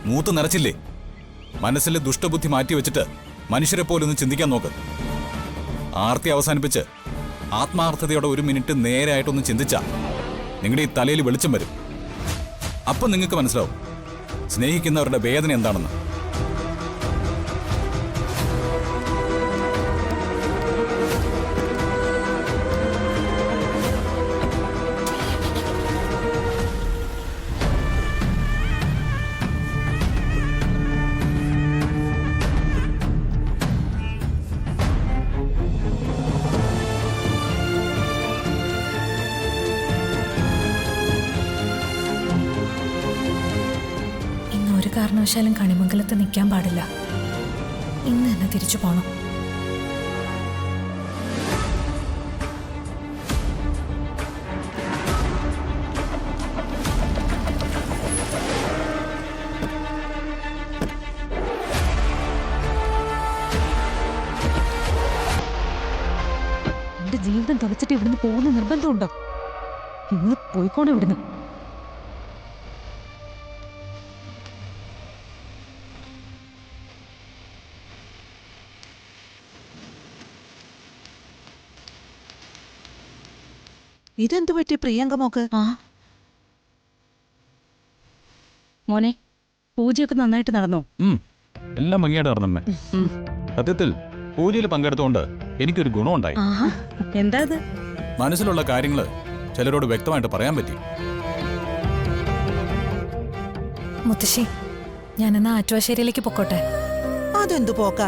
മൂത്ത് നിറച്ചില്ലേ? മനസ്സിലെ ദുഷ്ടബുദ്ധി മാറ്റിവെച്ചിട്ട് മനുഷ്യരെ പോലൊന്ന് ചിന്തിക്കാൻ നോക്ക്. ആർത്തി അവസാനിപ്പിച്ച് ആത്മാർത്ഥതയോടെ 1 മിനിറ്റ് നേരായിട്ടൊന്ന് ചിന്തിച്ചാ നിങ്ങളുടെ ഈ തലയിൽ വെളിച്ചം വരും. അപ്പം നിങ്ങൾക്ക് മനസ്സിലാവും സ്നേഹിക്കുന്നവരുടെ വേദന എന്താണെന്ന്. ഒരു കാരണവശാലും കണിമംഗലത്ത് നിൽക്കാൻ പാടില്ല. ഇന്ന് തന്നെ തിരിച്ചു പോണം. എന്റെ ജീവിതം തുലച്ചിട്ട് ഇവിടുന്ന് പോകുന്ന നിർബന്ധമുണ്ടോ? ഇന്ന് പോയിക്കോണം ഇവിടുന്ന്. ഇതെന്തു പറ്റി പ്രിയങ്ക മോക്ക്? മോനെ, പൂജയൊക്കെ നന്നായിട്ട് നടന്നോ? എല്ലാം ഭംഗിയായിട്ട് നടന്നമ്മേ. സത്യത്തിൽ പൂജയിൽ പങ്കെടുത്തുകൊണ്ട് എനിക്കൊരു ഗുണമുണ്ടായി. എന്താ അത്? മനസ്സിലുള്ള കാര്യങ്ങള് ചിലരോട് വ്യക്തമായിട്ട് പറയാൻ പറ്റി. മുത്തശ്ശി, ഞാനെന്നാ ആറ്റുവാശ്ശേരിയിലേക്ക് പൊക്കോട്ടെ. അതെന്തു പോക്ക?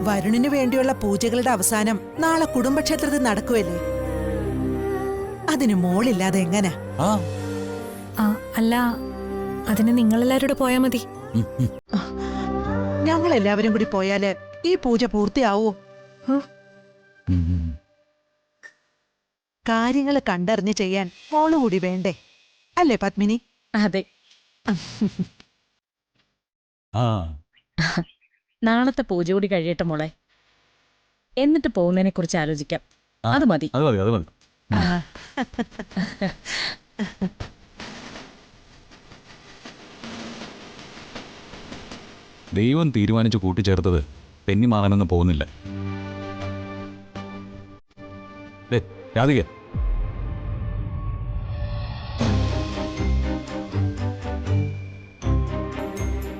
വരുണിന് വേണ്ടിയുള്ള പൂജകളുടെ അവസാനം നാളെ കുടുംബക്ഷേത്രത്തിൽ നടക്കുവല്ലേ? അതിന് മോളില്ലാതെ എങ്ങനെ? അല്ല, അതിന് നിങ്ങളെല്ലാവരോട് പോയാ മതി. ഞങ്ങളെല്ലാവരും കൂടി പോയാല് ഈ പൂജ പൂർത്തിയാവോ? കാര്യങ്ങൾ കണ്ടറിഞ്ഞ് ചെയ്യാൻ മോള് കൂടി വേണ്ടേ? അല്ലേ പത്മിനി? അതെ. നാളത്തെ പൂജ കൂടി കഴിയട്ടെ മോളെ, എന്നിട്ട് പോകുന്നതിനെ കുറിച്ച് ആലോചിക്കാം. അത് മതി. ദൈവം തീരുമാനിച്ചു കൂട്ടിച്ചേർത്തത് തെന്നിമാറാനൊന്നും പോകുന്നില്ല. രാധിക,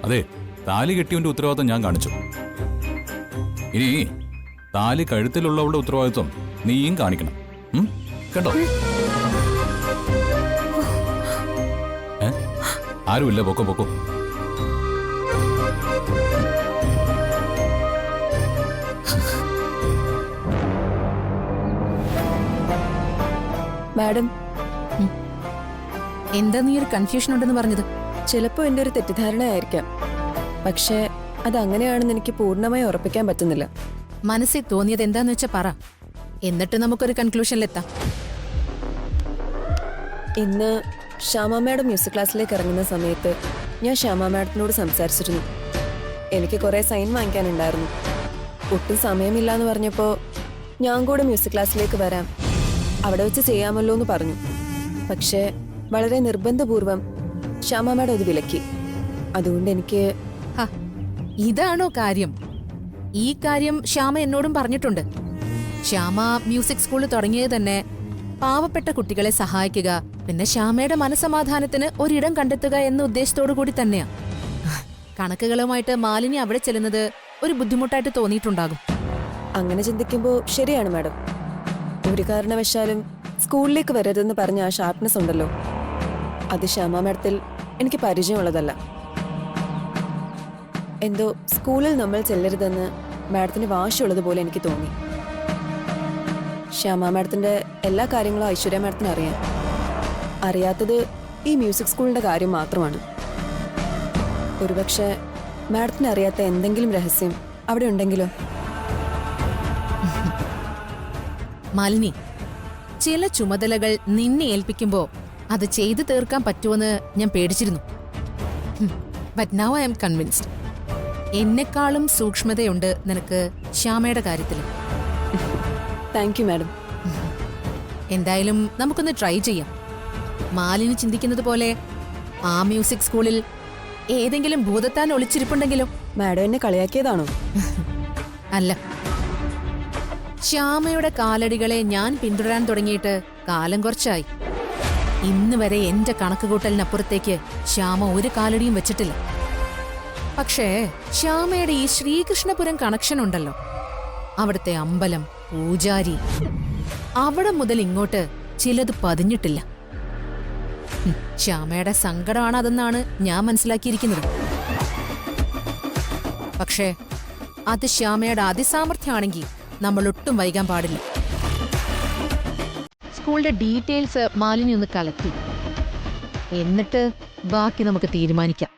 അതെ, താലി കെട്ടിയവന്റെ ഉത്തരവാദിത്വം ഞാൻ കാണിച്ചു. ഇനി താലി കഴുത്തിലുള്ളവളുടെ ഉത്തരവാദിത്വം നീയും കാണിക്കണം. കേട്ടോ? ആരുമില്ല, പൊക്കോ പൊക്കോ. മാഡം, എന്താ നീ ഒരു കൺഫ്യൂഷൻ ഉണ്ടെന്ന് പറഞ്ഞത്? ചിലപ്പോൾ എൻ്റെ ഒരു തെറ്റിദ്ധാരണയായിരിക്കാം. പക്ഷേ അതങ്ങനെയാണെന്ന് എനിക്ക് പൂർണ്ണമായി ഉറപ്പിക്കാൻ പറ്റുന്നില്ല. മനസ്സിൽ തോന്നിയത് എന്താന്ന് വെച്ചാ പറ, എന്നിട്ട് നമുക്കൊരു കൺക്ലൂഷനിലെത്താം. ഇന്ന് ശ്യാമ മാഡം മ്യൂസിക് ക്ലാസ്സിലേക്ക് ഇറങ്ങുന്ന സമയത്ത് ഞാൻ ശ്യാമ മാഡത്തിനോട് സംസാരിച്ചിരുന്നു. എനിക്ക് കുറേ സൈൻ വാങ്ങിക്കാനുണ്ടായിരുന്നു. ഒട്ടും സമയമില്ല എന്ന് പറഞ്ഞപ്പോൾ ഞാൻ കൂടെ മ്യൂസിക് ക്ലാസ്സിലേക്ക് വരാം, അവിടെ വെച്ച് ചെയ്യാമല്ലോ എന്ന് പറഞ്ഞു. പക്ഷേ വളരെ നിർബന്ധപൂർവം ശ്യാമ മാഡം അത് വിലക്കി. അതുകൊണ്ട് എനിക്ക് ഇതാണോ കാര്യം? ഈ കാര്യം ശ്യാമ എന്നോടും പറഞ്ഞിട്ടുണ്ട്. ശ്യാമ മ്യൂസിക് സ്കൂൾ തുടങ്ങിയത് തന്നെ പാവപ്പെട്ട കുട്ടികളെ സഹായിക്കുക, പിന്നെ ശ്യാമയുടെ മനസമാധാനത്തിന് ഒരിടം കണ്ടെത്തുക എന്ന ഉദ്ദേശത്തോടു കൂടി തന്നെയാ. കണക്കുകളുമായിട്ട് മാലിനി അവിടെ ചെല്ലുന്നത് ഒരു ബുദ്ധിമുട്ടായിട്ട് തോന്നിയിട്ടുണ്ടാകും. അങ്ങനെ ചിന്തിക്കുമ്പോൾ ശരിയാണ് മാഡം. ഒരു കാരണവശാലും സ്കൂളിലേക്ക് വരരുതെന്ന് പറഞ്ഞ ആ ഷാർപ്നെസ് ഉണ്ടല്ലോ, അത് ശ്യാമ മാഡത്തിൽ എനിക്ക് പരിചയമുള്ളതല്ല. എന്തോ സ്കൂളിൽ നമ്മൾ ചെല്ലരുതെന്ന് മാഡത്തിന് വാശിയുള്ളതുപോലെ എനിക്ക് തോന്നി. ശ്യാമ മാഡത്തിന്റെ എല്ലാ കാര്യങ്ങളും ഐശ്വര്യ മാഡത്തിന് അറിയാം. അറിയാത്തത് ഈ മ്യൂസിക് സ്കൂളിന്റെ കാര്യം മാത്രമാണ്. ഒരുപക്ഷെ മാഡത്തിന് അറിയാത്ത എന്തെങ്കിലും രഹസ്യം അവിടെ ഉണ്ടെങ്കിലോ? മാലിനി, ചില ചുമതലകൾ നിന്നെ ഏൽപ്പിക്കുമ്പോ അത് ചെയ്തു തീർക്കാൻ പറ്റുമെന്ന് ഞാൻ പേടിച്ചിരുന്നു. But now I am convinced. എന്നെക്കാളും സൂക്ഷ്മതയുണ്ട് നിനക്ക് ശ്യാമയുടെ കാര്യത്തിൽ. Thank you madam. എന്തായാലും നമുക്കൊന്ന് ട്രൈ ചെയ്യാം. മാലിനി ചിന്തിക്കുന്നത് പോലെ ആ മ്യൂസിക് സ്കൂളിൽ ഏതെങ്കിലും ഭൂതത്താൻ ഒളിച്ചിരിപ്പുണ്ടെങ്കിലോ? മാഡം എന്നെ കളിയാക്കിയതാണോ? അല്ല, ശ്യാമയുടെ കാലടികളെ ഞാൻ പിന്തുടരാൻ തുടങ്ങിയിട്ട് കാലം കുറച്ചായി. ഇന്ന് വരെ എന്റെ കണക്കുകൂട്ടലിനപ്പുറത്തേക്ക് ശ്യാമ ഒരു കാലടിയും വെച്ചിട്ടില്ല. പക്ഷേ ശ്യാമയുടെ ഈ ശ്രീകൃഷ്ണപുരം കണക്ഷൻ ഉണ്ടല്ലോ, അവിടുത്തെ അമ്പലം, പൂജാരി, അവിടെ മുതൽ ഇങ്ങോട്ട് ചിലത് പതിഞ്ഞിട്ടില്ല. ശ്യാമയുടെ സങ്കടമാണ് അതെന്നാണ് ഞാൻ മനസ്സിലാക്കിയിരിക്കുന്നത്. പക്ഷേ അത് ശ്യാമയുടെ അതിസാമർഥ്യമാണെങ്കിൽ നമ്മൾ ഒട്ടും വൈകാൻ പാടില്ല. സ്കൂളിന്റെ ഡീറ്റെയിൽസ് മാലിന്യം ഒന്ന് കളക്ട്, എന്നിട്ട് ബാക്കി നമുക്ക് തീരുമാനിക്കാം.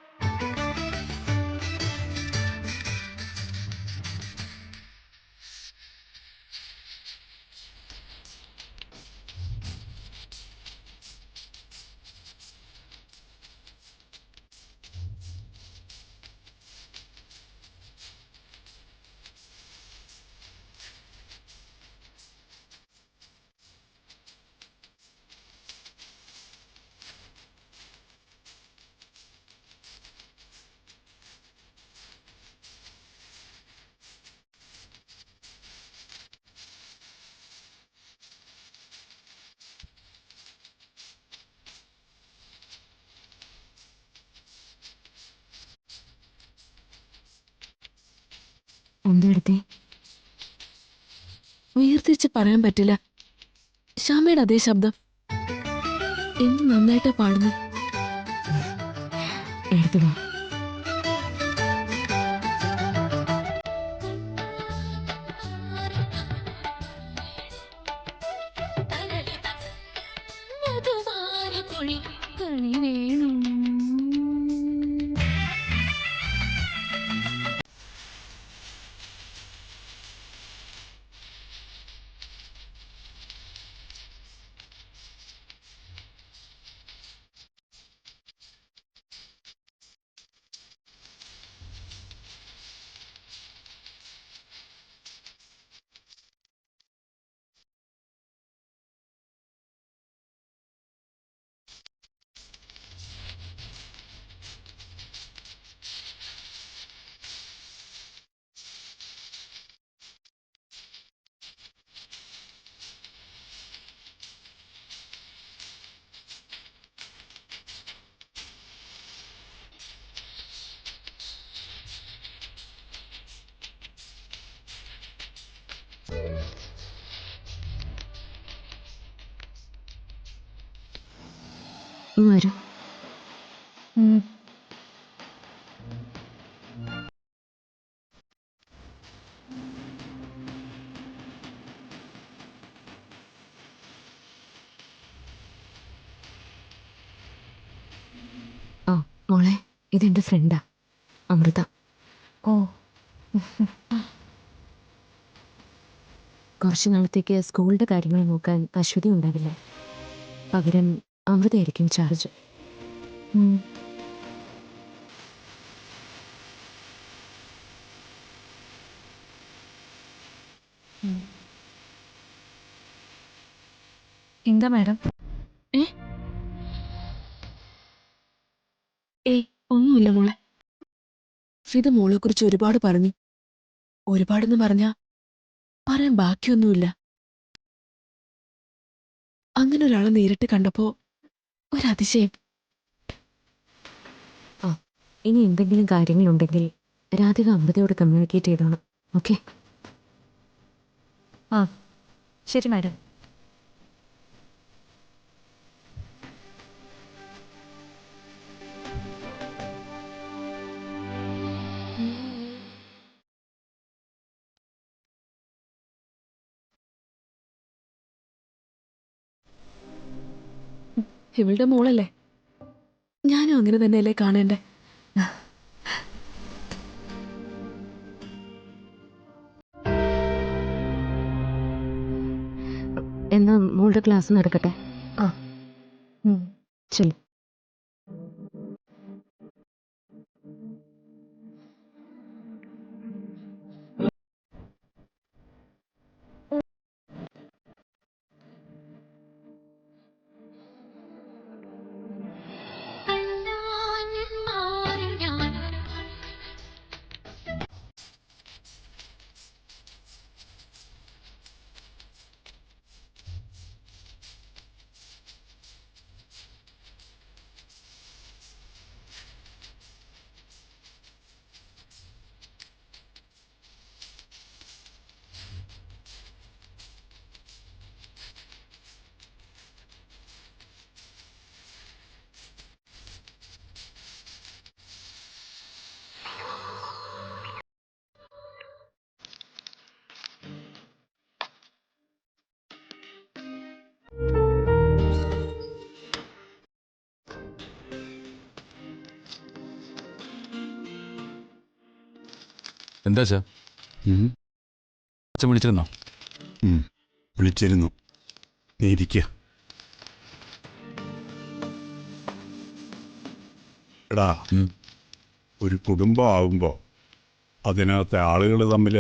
എന്തെടുത്തേ? വേർതിരിച്ച് പറയാൻ പറ്റില്ല. ശ്യാമയുടെ അതേ ശബ്ദം. എന്ത് നന്നായിട്ടാ പാടുന്നു. എടുത്തതാ. വരൂ. ആ മോളെ, ഇതെന്റെ ഫ്രണ്ടാ അമൃത. ഓ, കുറച്ചു നാളത്തേക്ക് സ്കൂളിന്റെ കാര്യങ്ങൾ നോക്കാൻ അശ്വതി ഉണ്ടാവില്ല. പകരം അമൃതയായിരിക്കും ചാർജ്. എന്താ മാഡം? ഏയ് ഒന്നുമില്ല മോളെ. ഫിദ മോളെ കുറിച്ച് ഒരുപാട് പറഞ്ഞു. ഒരുപാടെന്ന് പറഞ്ഞാ പറയാൻ ബാക്കിയൊന്നുമില്ല. അങ്ങനെ ഒരാളെ നേരിട്ട് കണ്ടപ്പോ ഒരതിശയം. ആ, ഇനി എന്തെങ്കിലും കാര്യങ്ങളുണ്ടെങ്കിൽ രാധിക അമൃതയോട് കമ്മ്യൂണിക്കേറ്റ് ചെയ്തോണം. ഓക്കെ? ആ, ശരി മാഡം. ഇവളുടെ മോളല്ലേ? ഞാനും അങ്ങനെ തന്നെയല്ലേ കാണേണ്ടേ? എന്നാ മോളുടെ ക്ലാസ് നടക്കട്ടെ. ആ, ശരി. എന്താ അച്ഛാ? അച്ഛൻ വിളിച്ചിരുന്നോ? വിളിച്ചിരുന്നു. നീ ഇരിക്കുക. എടാ, ഒരു കുടുംബം ആവുമ്പോൾ അതിനകത്തെ ആളുകൾ തമ്മിൽ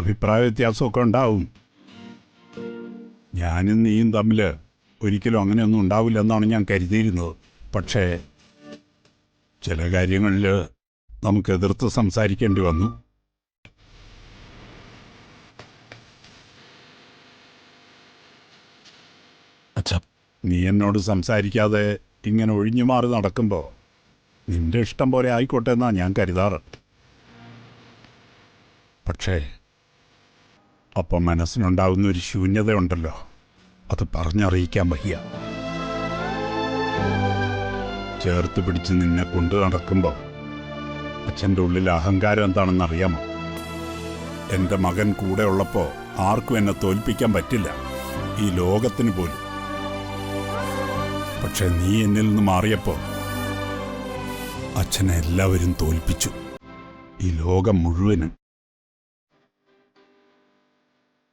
അഭിപ്രായ വ്യത്യാസമൊക്കെ ഉണ്ടാവും. ഞാനും നീയും തമ്മിൽ ഒരിക്കലും അങ്ങനെയൊന്നും ഉണ്ടാവില്ലെന്നാണ് ഞാൻ കരുതിയിരുന്നത്. പക്ഷേ ചില കാര്യങ്ങളിൽ നമുക്ക് എതിർത്ത് സംസാരിക്കേണ്ടി വന്നു. അച്ഛാ, നീ എന്നോട് സംസാരിക്കാതെ ഇങ്ങനെ ഒഴിഞ്ഞു മാറി നടക്കുമ്പോൾ നിന്റെ ഇഷ്ടം പോലെ ആയിക്കോട്ടെ എന്നാ ഞാൻ കരുതാറ്. പക്ഷേ അപ്പം മനസ്സിനുണ്ടാവുന്ന ഒരു ശൂന്യതയുണ്ടല്ലോ, അത് പറഞ്ഞറിയിക്കാൻ വയ്യ. ചേർത്ത് പിടിച്ച് നിന്നെ കൊണ്ടു നടക്കുമ്പോൾ അച്ഛൻ്റെ ഉള്ളിൽ അഹങ്കാരം എന്താണെന്ന് അറിയാമോ? എൻ്റെ മകൻ കൂടെ ഉള്ളപ്പോൾ ആർക്കും എന്നെ തോൽപ്പിക്കാൻ പറ്റില്ല, ഈ ലോകത്തിന് പോലും. പക്ഷെ നീ എന്നിൽ നിന്ന് മാറിയപ്പോൾ അച്ഛനെ എല്ലാവരും തോൽപ്പിച്ചു, ഈ ലോകം മുഴുവനും.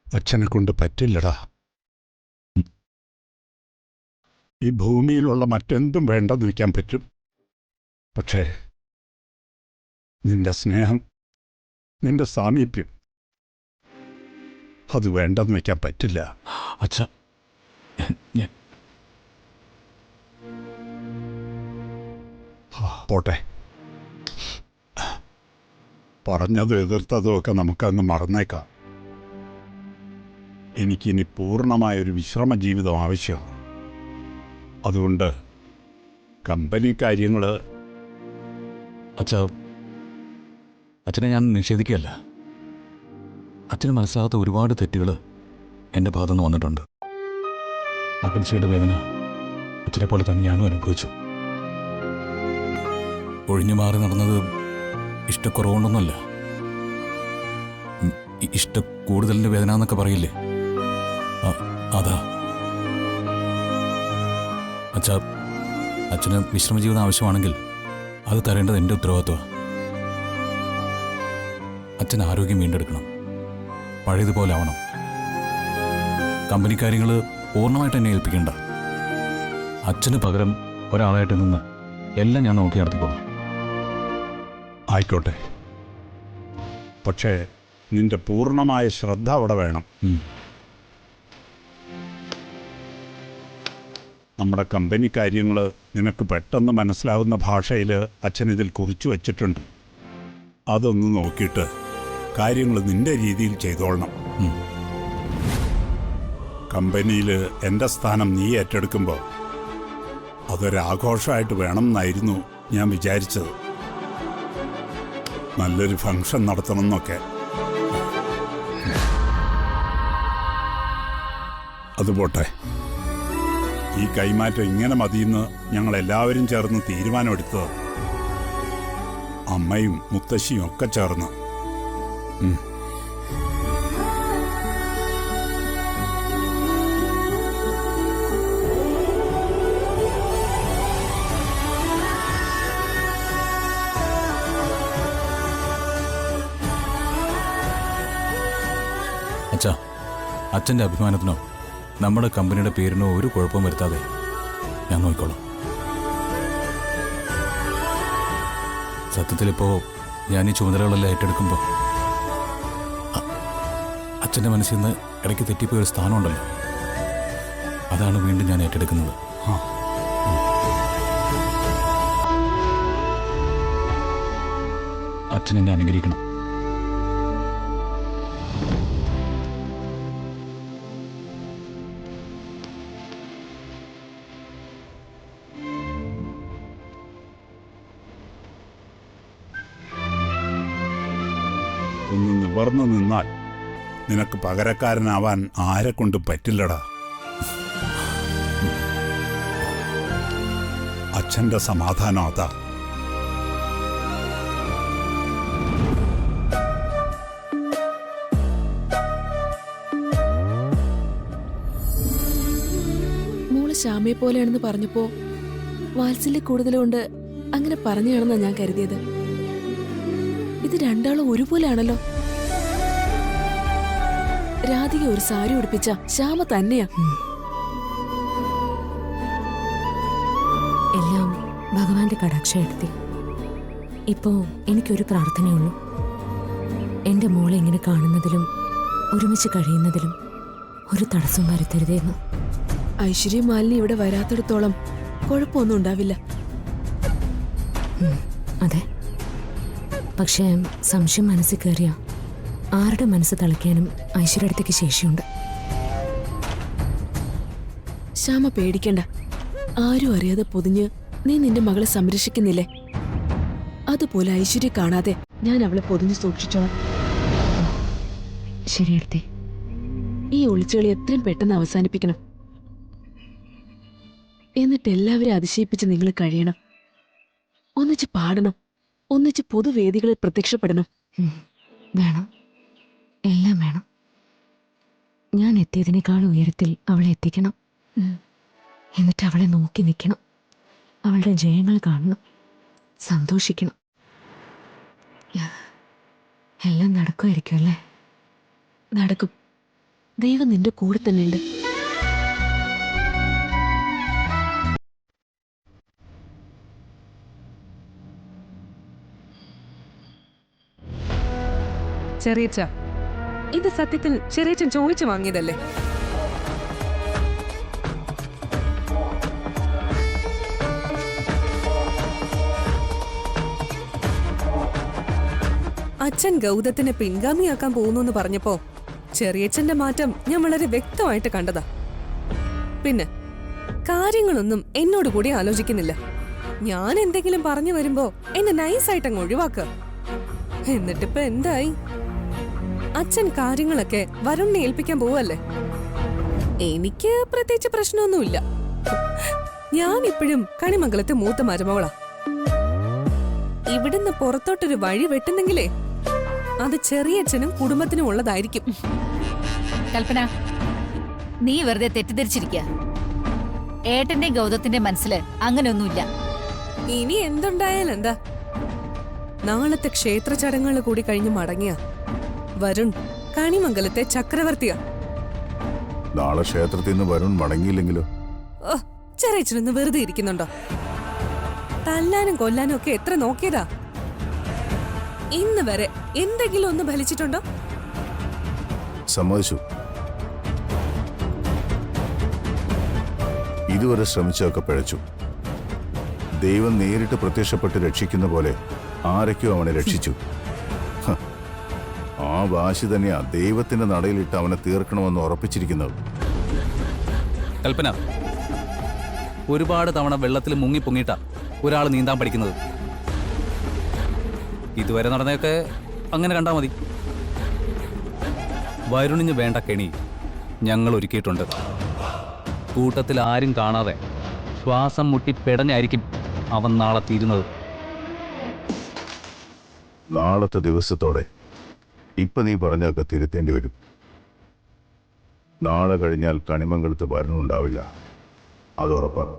അച്ഛനെ കൊണ്ട് പറ്റില്ലടാ. ഈ ഭൂമിയിലുള്ള മറ്റെന്തും വേണ്ടെന്ന് വയ്ക്കാൻ പറ്റും, പക്ഷേ നിന്റെ സ്നേഹം, നിന്റെ സാമീപ്യം, അത് വേണ്ടെന്ന് വയ്ക്കാൻ പറ്റില്ല. അച്ഛാ, പോട്ടെ, പറഞ്ഞതും എതിർത്തതും ഒക്കെ നമുക്കങ്ങ് മറന്നേക്കാം. എനിക്കിനി പൂർണ്ണമായൊരു വിശ്രമ ജീവിതം ആവശ്യമാണ്. അതുകൊണ്ട് കമ്പനി കാര്യങ്ങൾ... അച്ഛാ, അച്ഛനെ ഞാൻ നിഷേധിക്കുകയല്ല. അച്ഛന് മനസ്സിലാകാത്ത ഒരുപാട് തെറ്റുകൾ എൻ്റെ ഭാഗത്തുനിന്ന് വന്നിട്ടുണ്ട്. അകൽച്ചയുടെ വേദന അച്ഛനെ പോലെ തന്നെ ഞാനും അനുഭവിച്ചു. ഒഴിഞ്ഞു മാറി നടന്നത് ഇഷ്ടക്കുറവുകൊണ്ടൊന്നുമല്ല, ഇഷ്ട കൂടുതലിൻ്റെ വേദന എന്നൊക്കെ പറയില്ലേ, അതാ. അച്ഛാ, അച്ഛന് വിശ്രമജീവിതം ആവശ്യമാണെങ്കിൽ അത് തരേണ്ടത് എൻ്റെ ഉത്തരവാദിത്വമാണ്. അച്ഛൻ ആരോഗ്യം വീണ്ടെടുക്കണം, പഴയതുപോലെ ആവണം. കമ്പനി കാര്യങ്ങൾ പൂർണ്ണമായിട്ട് എന്നെ ഏൽപ്പിക്കണ്ട. അച്ഛന് പകരം ഒരാളായിട്ട് നിന്ന് എല്ലാം ഞാൻ നോക്കി നടത്തിക്കോളാം. ആയിക്കോട്ടെ, പക്ഷേ നിന്റെ പൂർണ്ണമായ ശ്രദ്ധ അവിടെ വേണം. നമ്മുടെ കമ്പനി കാര്യങ്ങൾ നിനക്ക് പെട്ടെന്ന് മനസ്സിലാവുന്ന ഭാഷയിൽ അച്ഛൻ ഇതിൽ കുറിച്ചു വച്ചിട്ടുണ്ട്. അതൊന്ന് നോക്കിയിട്ട് കാര്യങ്ങൾ നിന്റെ രീതിയിൽ ചെയ്തോളണം. കമ്പനിയിൽ എൻ്റെ സ്ഥാനം നീ ഏറ്റെടുക്കുമ്പോൾ അതൊരാഘോഷമായിട്ട് വേണം എന്നായിരുന്നു ഞാൻ വിചാരിച്ചത്. നല്ലൊരു ഫംഗ്ഷൻ നടത്തണം എന്നൊക്കെ. അതുപോട്ടെ, ഈ കൈമാറ്റം ഇങ്ങനെ മതിയെന്ന് ഞങ്ങളെല്ലാവരും ചേർന്ന് തീരുമാനമെടുത്തത്. അമ്മയും മുത്തശ്ശിയും ഒക്കെ ചേർന്ന്. അച്ഛാ, അച്ഛൻ്റെ അഭിമാനത്തിനോ നമ്മുടെ കമ്പനിയുടെ പേരിനോ ഒരു കുഴപ്പവും വരുത്താതെ ഞാൻ നോക്കിക്കോളാം. സത്യത്തിലിപ്പോൾ ഞാൻ ഈ ചുമതലകളെല്ലാം ഏറ്റെടുക്കുമ്പോൾ അച്ഛൻ്റെ മനസ്സിൽ നിന്ന് ഇടയ്ക്ക് തെറ്റിപ്പോയ ഒരു സ്ഥാനമുണ്ടല്ലോ, അതാണ് വീണ്ടും ഞാൻ ഏറ്റെടുക്കുന്നത്. അച്ഛൻ എന്നെ അനുഗ്രഹിക്കണം. ഒന്ന് നിവർന്നു നിന്നാൽ നിനക്ക് പകരക്കാരനാവാൻ ആരെക്കൊണ്ട് പറ്റില്ലടാ. അച്ഛൻ്റെ സമാധാനം അതാ. മോള് ശ്യാമയെ പോലെയാണെന്ന് പറഞ്ഞപ്പോ വാത്സല്യം കൂടുതലുകൊണ്ട് അങ്ങനെ പറഞ്ഞാണെന്നാ ഞാൻ കരുതിയത്. ഇത് രണ്ടാളും ഒരുപോലെയാണല്ലോ. രാധിക ഒരു സാരി ഉടുപ്പിച്ച ശ്യാമ തന്നെയാ. എല്ലാം ഭഗവാന്റെ കടാക്ഷം എടുത്തി. ഇപ്പോ എനിക്കൊരു പ്രാർത്ഥനയുള്ളൂ. എന്റെ മോളെ ഇങ്ങനെ കാണുന്നതിലും ഒരുമിച്ച് കഴിയുന്നതിലും ഒരു തടസ്സം വരുത്തരുതെന്ന്. ഐശ്വര്യ മാലിനി ഇവിടെ വരാത്തിടത്തോളം കുഴപ്പമൊന്നും ഉണ്ടാവില്ല. അതെ, പക്ഷേ സംശയം മനസ്സിൽ കയറിയ ആരുടെ മനസ്സ് തളയ്ക്കാനും ഐശ്വര്യടത്തേക്ക് ശേഷിയുണ്ട്. ശ്യാമ പേടിക്കണ്ട. ആരും അറിയാതെ പൊതിഞ്ഞ് നീ നിന്റെ മകളെ സംരക്ഷിക്കുന്നില്ലേ, അതുപോലെ ഐശ്വര്യ കാണാതെ ഞാൻ അവളെ പൊതിഞ്ഞ് സൂക്ഷിച്ചോളാം. ശരിയെടുത്തേ. ഈ ഒളിച്ചുകളി എത്രയും പെട്ടെന്ന് അവസാനിപ്പിക്കണം. എന്നിട്ട് എല്ലാവരെയും അതിശയിപ്പിച്ച് നിങ്ങൾ കഴിയണം. ഒന്നിച്ച് പാടണം, ഒന്നിച്ച് പൊതുവേദികളിൽ പ്രത്യക്ഷപ്പെടണം. വേണം, എല്ലാം വേണം. ഞാൻ എത്തിയതിനേക്കാൾ ഉയരത്തിൽ അവളെ എത്തിക്കണം. എന്നിട്ട് അവളെ നോക്കി നിൽക്കണം. അവളുടെ ജയങ്ങൾ കാണണം, സന്തോഷിക്കണം. എല്ലാം നടക്കുമായിരിക്കും അല്ലേ? നടക്കും. ദൈവം നിന്റെ കൂടെ തന്നെയുണ്ട്. ചെറിയച്ച, ഇത് സത്യത്തിൽ ചെറിയച്ചൻ ചോദിച്ചു വാങ്ങിയതല്ലേ? അച്ഛൻ ഗൗതത്തിനെ പിൻഗാമിയാക്കാൻ പോകുന്നു പറഞ്ഞപ്പോ ചെറിയച്ഛന്റെ മാറ്റം ഞാൻ വളരെ വ്യക്തമായിട്ട് കണ്ടതാ. പിന്നെ കാര്യങ്ങളൊന്നും എന്നോട് കൂടി ആലോചിക്കുന്നില്ല. ഞാൻ എന്തെങ്കിലും പറഞ്ഞു വരുമ്പോ എന്നെ നൈസായിട്ട് അങ്ങ് ഒഴിവാക്കുക. എന്നിട്ടിപ്പോ എന്തായി? അച്ഛൻ കാര്യങ്ങളൊക്കെ വരുണിനെ ഏൽപ്പിക്കാൻ പോവല്ലേ? എനിക്ക് പ്രത്യേകിച്ച് പ്രശ്നമൊന്നുമില്ല. ഞാൻ ഇപ്പോഴും കണിമംഗലത്തെ മൂത്ത മരുമകളാ. ഇവിടുന്ന് പുറത്തോട്ടൊരു വഴി വെട്ടുന്നെങ്കിലേ അത് ചെറിയച്ഛനും കുടുംബത്തിനും ഉള്ളതായിരിക്കും. കൽപ്പന, നീ വെറുതെ തെറ്റിദ്ധരിച്ചിരിക്കുക. ഏട്ടന്റെ ഗൗതത്തിന്റെ മനസ്സില് അങ്ങനെയൊന്നുമില്ല. ഇനി എന്തുണ്ടായാലെന്താ? നാളത്തെ ക്ഷേത്ര ചടങ്ങുകൾ കൂടി കഴിഞ്ഞ് മടങ്ങിയ വരുൺ കണിമംഗലത്തെ ചക്രവർത്തിയാ. നാളെ ക്ഷേത്രത്തിൽ നിന്ന് വരുൺ മടങ്ങിയില്ലെങ്കിലോ? ചെറിയച്ഛനൊന്ന് വെറുതെ ഇരിക്കുന്നുണ്ടോ? തല്ലാനും കൊല്ലാനും ഒക്കെ എത്ര നോക്കിയതാ. ഇന്ന് വരെ എന്തെങ്കിലും ഒന്ന് ഫലിച്ചിട്ടുണ്ടോ? സമ്മതിച്ചു. ഇതുവരെ ശ്രമിച്ചതൊക്കെ പിഴച്ചു. ദൈവം നേരിട്ട് പ്രത്യക്ഷപ്പെട്ട് രക്ഷിക്കുന്ന പോലെ ആരൊക്കെയോ അവനെ രക്ഷിച്ചു. ആ വാശി തന്നെയാ ദൈവത്തിന്റെ നടയിലിട്ട് അവനെ തീർക്കണമെന്ന് ഉറപ്പിച്ചിരിക്കുന്നത്. കൽപ്പന, ഒരുപാട് തവണ വെള്ളത്തിൽ മുങ്ങി പൊങ്ങിയിട്ടാ ഒരാൾ നീന്താൻ പഠിക്കുന്നത്. ഇതുവരെ നടന്നതൊക്കെ അങ്ങനെ കണ്ടാൽ മതി. വരുണിന് വേണ്ട കെണി ഞങ്ങൾ ഒരുക്കിയിട്ടുണ്ട്. കൂട്ടത്തിൽ ആരും കാണാതെ ശ്വാസം മുട്ടി പെടഞ്ഞായിരിക്കും അവൻ നാളെ തീരുന്നത്. നാളത്തെ ദിവസത്തോടെ ഇപ്പൊ നീ പറഞ്ഞതൊക്കെ തിരുത്തേണ്ടി വരും. നാളെ കഴിഞ്ഞാൽ കണിമംഗലത്ത് വരുണുണ്ടാവില്ല, അത് ഉറപ്പാണ്.